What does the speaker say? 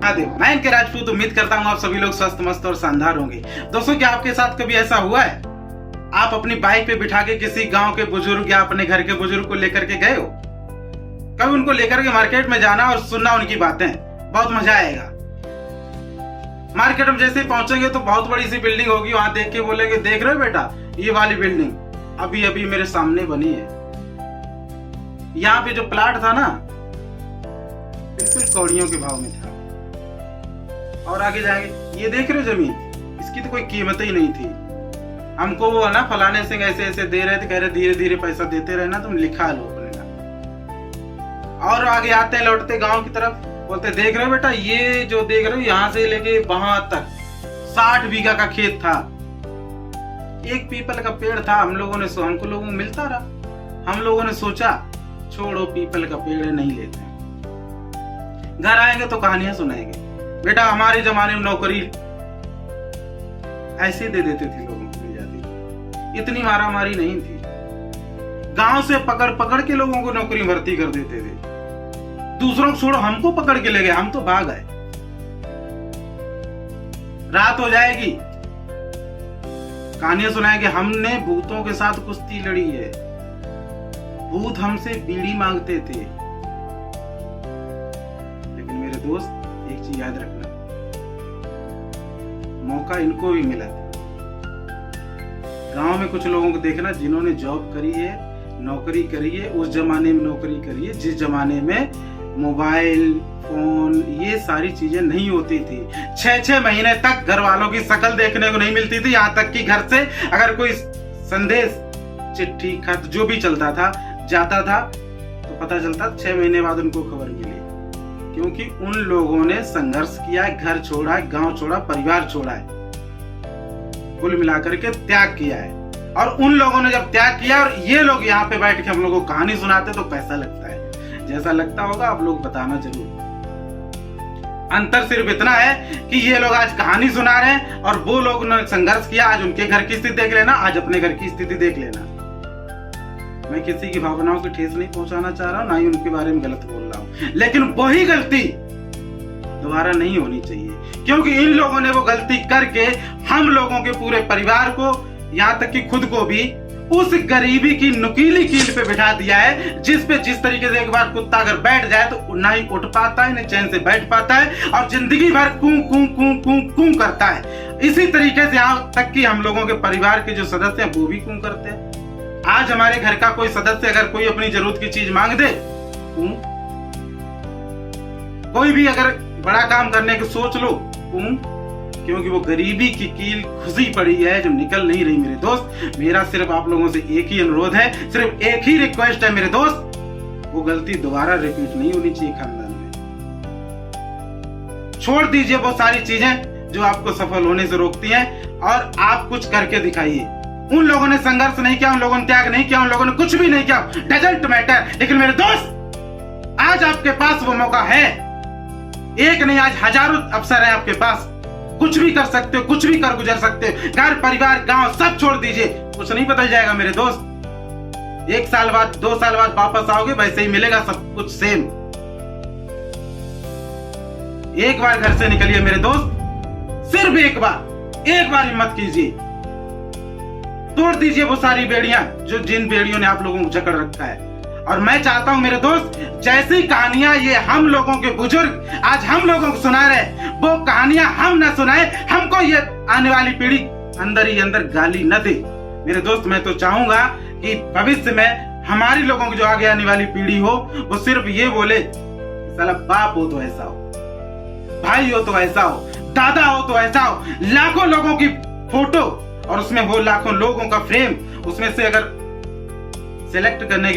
महादेव। मैं इनके राजपूत उम्मीद करता हूँ आप सभी लोग स्वस्थ मस्त और शानदार होंगे। दोस्तों, क्या आपके साथ कभी ऐसा हुआ है आप अपनी बाइक पे बिठा के किसी गांव के बुजुर्ग या अपने घर के बुजुर्ग को लेकर के गए हो? कभी उनको लेकर के मार्केट में जाना और सुनना उनकी बातें, बहुत मजा आएगा। मार्केट में जैसे ही पहुंचेंगे तो बहुत बड़ी सी बिल्डिंग होगी, वहां देख के बोलेंगे, देख रहे हो बेटा, ये वाली बिल्डिंग अभी अभी मेरे सामने बनी है। यहाँ पे जो प्लाट था ना, बिल्कुल कौड़ियों के भाव में था। और आगे जाएंगे, ये देख रहे हो जमीन, इसकी तो कोई कीमत ही नहीं थी। हमको वो ना फलाने सिंह ऐसे ऐसे दे रहे थे, कह रहे धीरे धीरे पैसा देते रहना, तुम लिखा लो अपने ना। और आगे आते हैं, लौटते गांव की तरफ, बोलते देख रहे हो बेटा, ये जो देख रहे हो यहाँ से लेके वहां तक 60 बीघा का खेत था। एक पीपल का पेड़ था, हमको लोगों को मिलता रहा। हम लोगों ने सोचा छोड़ो, पीपल का पेड़ नहीं लेते। घर आएंगे तो कहानियां सुनाएंगे, बेटा हमारे जमाने में नौकरी ऐसे दे देते थे लोगों को, जाती इतनी मारामारी नहीं थी। गांव से पकड़ पकड़ के लोगों को नौकरी भर्ती कर देते थे। दूसरों को छोड़ो, हमको पकड़ के ले गए, हम तो भाग आए। रात हो जाएगी, कहानियां सुनाएंगे, हमने भूतों के साथ कुश्ती लड़ी है, भूत हमसे बीड़ी मांगते थे। लेकिन मेरे दोस्त, एक चीज याद रखना, मौका इनको भी मिला था। गांव में कुछ लोगों को देखना जिन्होंने जॉब करी है, नौकरी करी है, उस जमाने में नौकरी करी है जिस जमाने में मोबाइल फोन ये सारी चीजें नहीं होती थी। 6-6 महीने तक घर वालों की शक्ल देखने को नहीं मिलती थी। यहाँ तक कि घर से अगर कोई संदेश, चिट्ठी, खत जो भी चलता था, जाता था तो पता चलता 6 महीने बाद उनको खबर मिली। क्योंकि उन लोगों ने संघर्ष किया है, घर छोड़ा है, गांव छोड़ा, परिवार छोड़ा है, कुल मिलाकर के त्याग किया है। और उन लोगों ने जब त्याग किया, और ये लोग यहाँ पे बैठ के हम लोगों को कहानी सुनाते तो कैसा लगता है? जैसा लगता होगा आप लोग बताना जरूर। अंतर सिर्फ इतना है कि ये लोग आज कहानी सुना रहे हैं और वो लोग ने संघर्ष किया। आज उनके घर की स्थिति देख लेना, आज अपने घर की स्थिति देख लेना। मैं किसी की भावनाओं की ठेस नहीं पहुंचाना चाह रहा हूं, ना ही उनके बारे में गलत बोल रहा हूं, लेकिन वही गलती दोबारा नहीं होनी चाहिए। क्योंकि इन लोगों ने वो गलती करके हम लोगों के पूरे परिवार को, यहाँ तक कि खुद को भी उस गरीबी की नुकीली कील पे बिठा दिया है, जिस पे जिस तरीके से एक बार कुत्ता अगर बैठ जाए तो ना ही उठ पाता है, न चैन से बैठ पाता है, और जिंदगी भर कूं कूं कूं कूं कूं करता है। इसी तरीके से यहाँ तक कि हम लोगों के परिवार के जो सदस्य हैं वो भी कूं करते हैं। आज हमारे घर का कोई सदस्य अगर कोई अपनी जरूरत की चीज मांग दे, कोई भी अगर बड़ा काम करने की सोच लो, क्योंकि वो गरीबी की कील घुसी पड़ी है जो निकल नहीं रही। मेरे दोस्त, मेरा सिर्फ आप लोगों से एक ही अनुरोध है, सिर्फ एक ही रिक्वेस्ट है मेरे दोस्त, वो गलती दोबारा रिपीट नहीं होनी चाहिए खानदान में। छोड़ दीजिए वो सारी चीजें जो आपको सफल होने से रोकती हैं, और आप कुछ करके दिखाइए। उन लोगों ने संघर्ष नहीं किया, उन लोगों ने त्याग नहीं किया, उन लोगों ने कुछ भी नहीं किया, डजंट मैटर। लेकिन मेरे दोस्त, आज आपके पास वो मौका है। एक नहीं, आज हजारों अवसर है आपके पास। कुछ भी कर सकते हो, कुछ भी कर गुजर सकते हो। घर परिवार गांव सब छोड़ दीजिए, कुछ नहीं बदल जाएगा मेरे दोस्त। 1 साल बाद, 2 साल बाद वापस आओगे, वैसे ही मिलेगा सब कुछ सेम। एक बार घर से निकलिए मेरे दोस्त, सिर्फ एक बार हिम्मत कीजिए। तोड़ दीजिए वो सारी बेड़ियां जिन बेड़ियों ने आप लोगों को जकड़ रखा है। और मैं चाहता हूं मेरे दोस्त, जैसी कहानियां ये हम लोगों के बुजुर्ग आज हम लोगों को सुना रहे, वो कहानियां हम न सुनाए, हमको ये आने वाली पीढ़ी अंदर ही अंदर गाली न दे। मेरे दोस्त, मैं तो चाहूंगा कि भविष्य में हमारी लोगों की जो आगे आने वाली पीढ़ी हो, वो सिर्फ ये बोले, साला बाप हो तो ऐसा हो, भाई हो तो ऐसा हो, दादा हो तो ऐसा हो। लाखों लोगों की फोटो और उसमें वो लाखों लोगों का फ्रेम, उसमें से अगर सेलेक्ट करने की